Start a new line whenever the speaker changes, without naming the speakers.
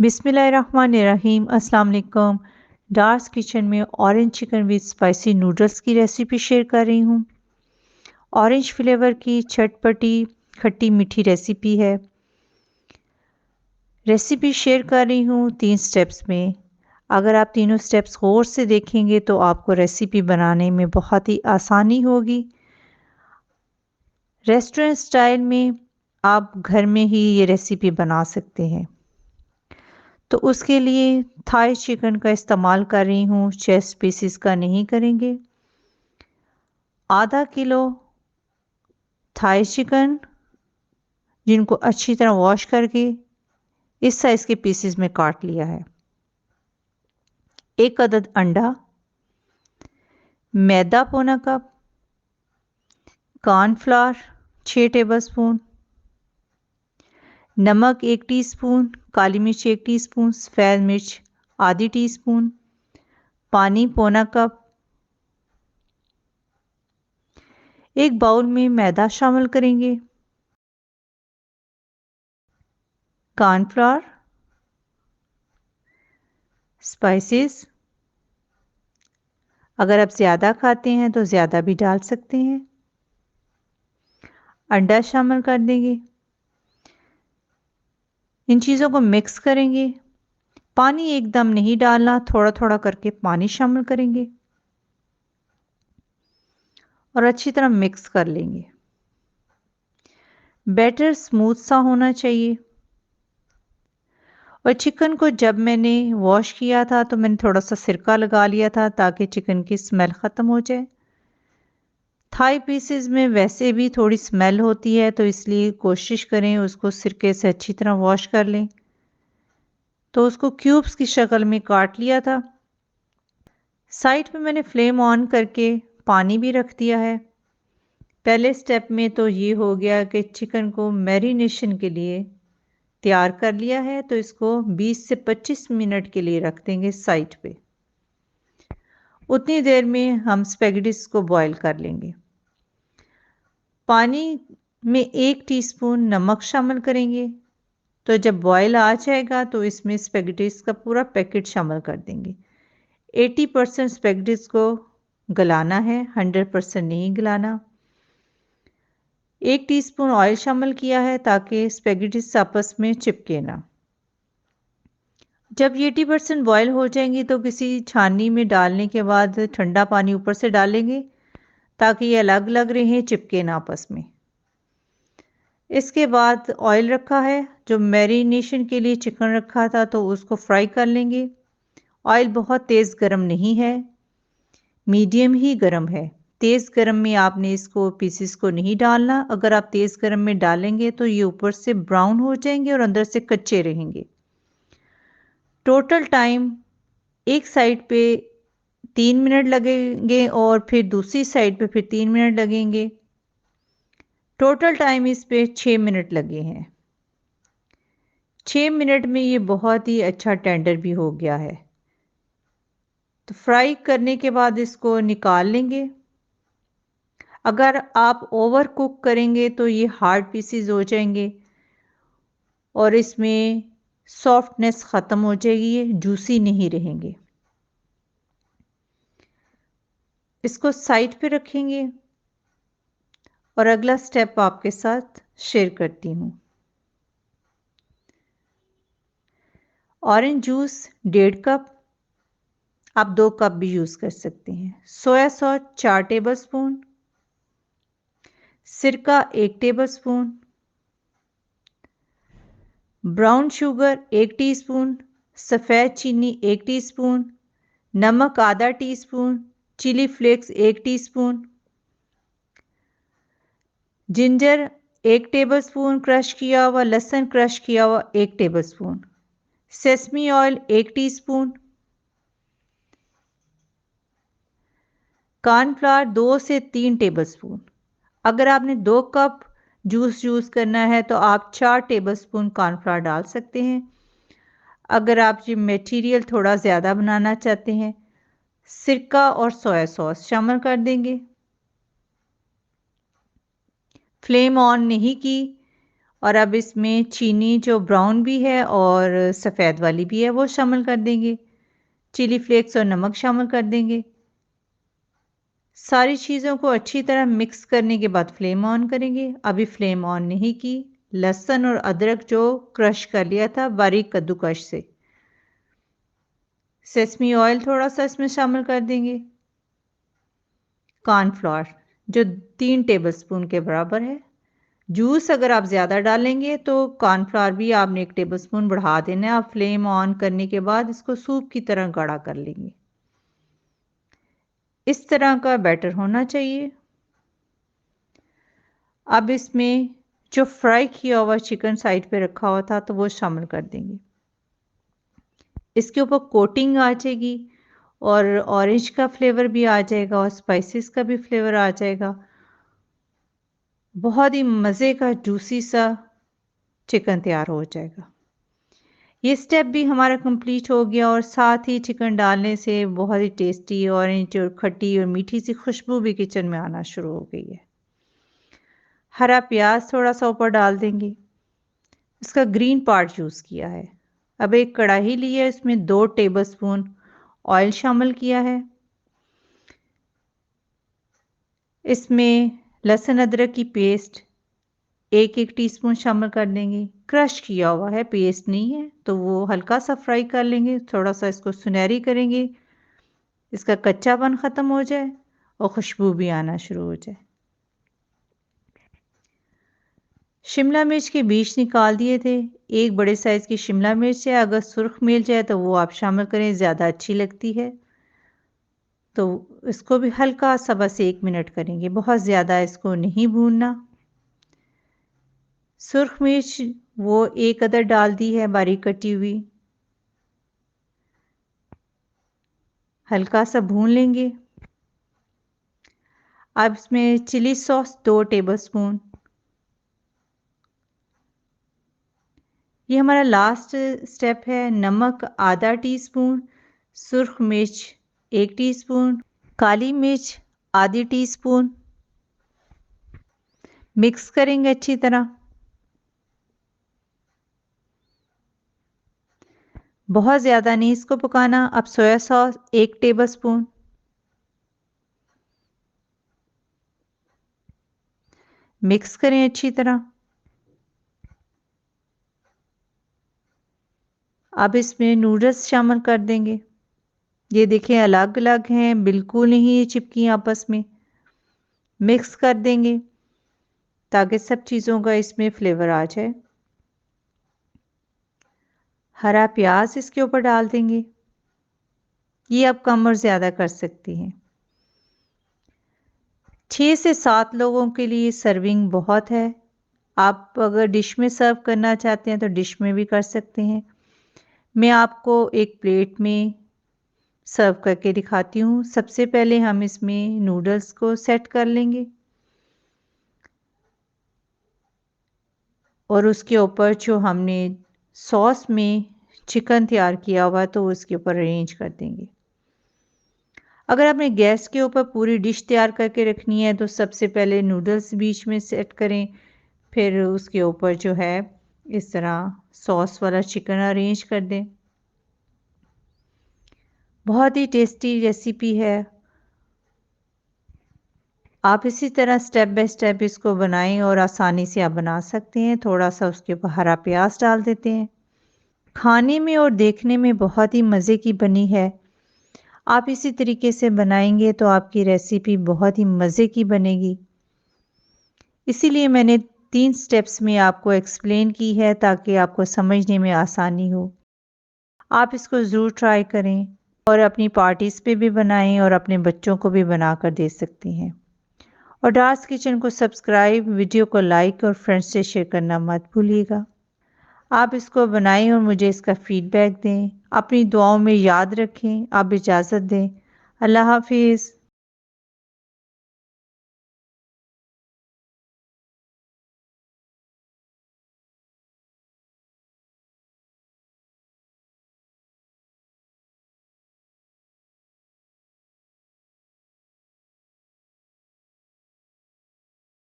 बिस्मिल्लाहिर्रहमानिर्रहीम। अस्सलाम वालेकुम। डार्स किचन में orange chicken with spicy noodles की रेसिपी शेयर कर रही हूँ। ऑरेंज फ्लेवर की चटपटी खट्टी मीठी रेसिपी है। रेसिपी शेयर कर रही हूँ 3 स्टेप्स में। अगर आप तीनों स्टेप्स गौर से देखेंगे तो आपको रेसिपी बनाने में बहुत ही आसानी होगी। रेस्टोरेंट स्टाइल में आप घर में ही ये रेसिपी बना सकते हैं। तो उसके लिए थाई चिकन का इस्तेमाल कर रही हूँ, चेस्ट पीसेस का नहीं करेंगे। आधा किलो थाई चिकन जिनको अच्छी तरह वॉश करके इस साइज के पीसेस में काट लिया है। 1 अदद अंडा, मैदा पौना कप, कॉर्नफ्लावर 6 टेबलस्पून, नमक 1 टीस्पून, काली मिर्च 1 टीस्पून, सफ़ेद मिर्च आधी टीस्पून, पानी पौना कप। एक बाउल में मैदा शामिल करेंगे, कॉर्नफ्लावर, स्पाइसेस अगर आप ज़्यादा खाते हैं तो ज़्यादा भी डाल सकते हैं। अंडा शामिल कर देंगे। इन चीज़ों को मिक्स करेंगे। पानी एकदम नहीं डालना, थोड़ा थोड़ा करके पानी शामिल करेंगे और अच्छी तरह मिक्स कर लेंगे। बैटर स्मूथ सा होना चाहिए। और चिकन को जब मैंने वॉश किया था तो मैंने थोड़ा सा सिरका लगा लिया था ताकि चिकन की स्मेल ख़त्म हो जाए। थाई पीसेस में वैसे भी थोड़ी स्मेल होती है, तो इसलिए कोशिश करें उसको सिरके से अच्छी तरह वॉश कर लें। तो उसको क्यूब्स की शक्ल में काट लिया था। साइड पे मैंने फ्लेम ऑन करके पानी भी रख दिया है। पहले स्टेप में तो ये हो गया कि चिकन को मैरिनेशन के लिए तैयार कर लिया है, तो इसको 20 से 25 मिनट के लिए रख देंगे साइड पे। उतनी देर में हम स्पेगेटिस को बॉईल कर लेंगे। पानी में 1 टीस्पून नमक शामिल करेंगे। तो जब बॉयल आ जाएगा तो इसमें स्पेगेटिस का पूरा पैकेट शामिल कर देंगे। 80% स्पेगेटिस को गलाना है, 100% नहीं गलाना। 1 टीस्पून ऑयल शामिल किया है ताकि स्पेगेटिस आपस में चिपके ना। जब ये 80% बॉयल हो जाएंगी तो किसी छाननी में डालने के बाद ठंडा पानी ऊपर से डालेंगे ताकि ये अलग अलग रहें, चिपके ना आपस में। इसके बाद ऑयल रखा है, जो मैरिनेशन के लिए चिकन रखा था तो उसको फ्राई कर लेंगे। ऑयल बहुत तेज़ गर्म नहीं है, मीडियम ही गर्म है। तेज़ गर्म में आपने इसको पीसेस को नहीं डालना। अगर आप तेज़ गर्म में डालेंगे तो ये ऊपर से ब्राउन हो जाएंगे और अंदर से कच्चे रहेंगे। टोटल टाइम एक साइड पे 3 मिनट लगेंगे और फिर दूसरी साइड पे फिर 3 मिनट लगेंगे। टोटल टाइम इस पे 6 मिनट लगे हैं। 6 मिनट में ये बहुत ही अच्छा टेंडर भी हो गया है। तो फ्राई करने के बाद इसको निकाल लेंगे। अगर आप ओवर कुक करेंगे तो ये हार्ड पीसेस हो जाएंगे और इसमें सॉफ्टनेस ख़त्म हो जाएगी, ये जूसी नहीं रहेंगे। इसको साइड पे रखेंगे और अगला स्टेप आपके साथ शेयर करती हूँ। ऑरेंज जूस 1.5 कप, आप 2 कप भी यूज़ कर सकते हैं। सोया सॉस 4 टेबलस्पून, सिरका 1 टेबलस्पून, ब्राउन शुगर 1 टीस्पून, सफ़ेद चीनी 1 टीस्पून, नमक आधा teaspoon, chilli flakes 1 teaspoon, ginger 1 tablespoon crush किया हुआ, लहसुन क्रश किया हुआ 1 tablespoon, sesame oil 1 teaspoon, cornflour 2 से 3 टेबलस्पून। अगर आपने 2 कप जूस यूज़ करना है तो आप 4 टेबलस्पून कॉर्नफ्लावर डाल सकते हैं। अगर आप ये मटेरियल थोड़ा ज़्यादा बनाना चाहते हैं, सिरका और सोया सॉस शामिल कर देंगे। फ्लेम ऑन नहीं की और अब इसमें चीनी जो ब्राउन भी है और सफ़ेद वाली भी है वो शामिल कर देंगे। चिली फ्लेक्स और नमक शामिल कर देंगे। सारी चीज़ों को अच्छी तरह मिक्स करने के बाद फ्लेम ऑन करेंगे। अभी फ्लेम ऑन नहीं की। लहसुन और अदरक जो क्रश कर लिया था बारीक कद्दूकश से, सेसमी ऑयल थोड़ा सा इसमें शामिल कर देंगे। कॉर्नफ्लोर जो 3 टेबलस्पून के बराबर है। जूस अगर आप ज़्यादा डालेंगे तो कॉर्नफ्लोर भी आपने 1 टेबलस्पून बढ़ा देना है। आप फ्लेम ऑन करने के बाद इसको सूप की तरह गाढ़ा कर लेंगे। इस तरह का बैटर होना चाहिए। अब इसमें जो फ्राई किया हुआ चिकन साइड पे रखा हुआ था तो वो शामिल कर देंगे। इसके ऊपर कोटिंग आ जाएगी और ऑरेंज का फ्लेवर भी आ जाएगा और स्पाइसेस का भी फ्लेवर आ जाएगा। बहुत ही मज़े का जूसी सा चिकन तैयार हो जाएगा। ये स्टेप भी हमारा कंप्लीट हो गया और साथ ही चिकन डालने से बहुत ही टेस्टी ऑरेंज और खट्टी और मीठी सी खुशबू भी किचन में आना शुरू हो गई है। हरा प्याज थोड़ा सा ऊपर डाल देंगे। इसका ग्रीन पार्ट यूज़ किया है। अब एक कढ़ाई ली है, इसमें 2 टेबलस्पून ऑयल शामिल किया है। इसमें लहसुन अदरक की पेस्ट 1-1 टीस्पून शामिल कर देंगे। क्रश किया हुआ है, पेस्ट नहीं है, तो वो हल्का सा फ्राई कर लेंगे। थोड़ा सा इसको सुनहरी करेंगे, इसका कच्चापन ख़त्म हो जाए और खुशबू भी आना शुरू हो जाए। शिमला मिर्च के बीज निकाल दिए थे। एक बड़े साइज़ की शिमला मिर्च है, अगर सुर्ख मिल जाए तो वो आप शामिल करें, ज़्यादा अच्छी लगती है। तो इसको भी हल्का सा बस 1 मिनट करेंगे, बहुत ज़्यादा इसको नहीं भूनना। सुर्ख मिर्च वो 1 अदद डाल दी है बारीक कटी हुई। हल्का सा भून लेंगे। अब इसमें चिली सॉस 2 टेबलस्पून। ये हमारा लास्ट स्टेप है। नमक आधा टीस्पून, सुर्ख मिर्च 1 टीस्पून, काली मिर्च आधी टीस्पून। मिक्स करेंगे अच्छी तरह। बहुत ज़्यादा नहीं इसको पकाना। अब सोया सॉस 1 टेबलस्पून। मिक्स करें अच्छी तरह। अब इसमें नूडल्स शामिल कर देंगे। ये देखें अलग अलग हैं, बिल्कुल नहीं ये चिपकी आपस में। मिक्स कर देंगे ताकि सब चीज़ों का इसमें फ्लेवर आ जाए। हरा प्याज इसके ऊपर डाल देंगे। ये आप कम और ज़्यादा कर सकती हैं। 6 से 7 लोगों के लिए सर्विंग बहुत है। आप अगर डिश में सर्व करना चाहते हैं तो डिश में भी कर सकते हैं। मैं आपको एक प्लेट में सर्व करके दिखाती हूँ। सबसे पहले हम इसमें नूडल्स को सेट कर लेंगे और उसके ऊपर जो हमने सॉस में चिकन तैयार किया हुआ तो उसके ऊपर अरेंज कर देंगे। अगर आपने गैस के ऊपर पूरी डिश तैयार करके रखनी है तो सबसे पहले नूडल्स बीच में सेट करें, फिर उसके ऊपर जो है इस तरह सॉस वाला चिकन अरेंज कर दें। बहुत ही टेस्टी रेसिपी है। आप इसी तरह स्टेप बाय स्टेप इसको बनाएं और आसानी से आप बना सकते हैं। थोड़ा सा उसके ऊपर हरा प्याज डाल देते हैं। खाने में और देखने में बहुत ही मज़े की बनी है। आप इसी तरीके से बनाएंगे तो आपकी रेसिपी बहुत ही मज़े की बनेगी। इसीलिए मैंने 3 स्टेप्स में आपको एक्सप्लेन की है ताकि आपको समझने में आसानी हो। आप इसको ज़रूर ट्राई करें और अपनी पार्टीज़ पे भी बनाएं और अपने बच्चों को भी बनाकर दे सकती हैं। और डार्स किचन को सब्सक्राइब, वीडियो को लाइक और फ्रेंड्स से शेयर करना मत भूलिएगा। आप इसको बनाएं और मुझे इसका फीडबैक दें। अपनी दुआओं में याद रखें। आप इजाज़त दें। अल्लाह हाफिज़।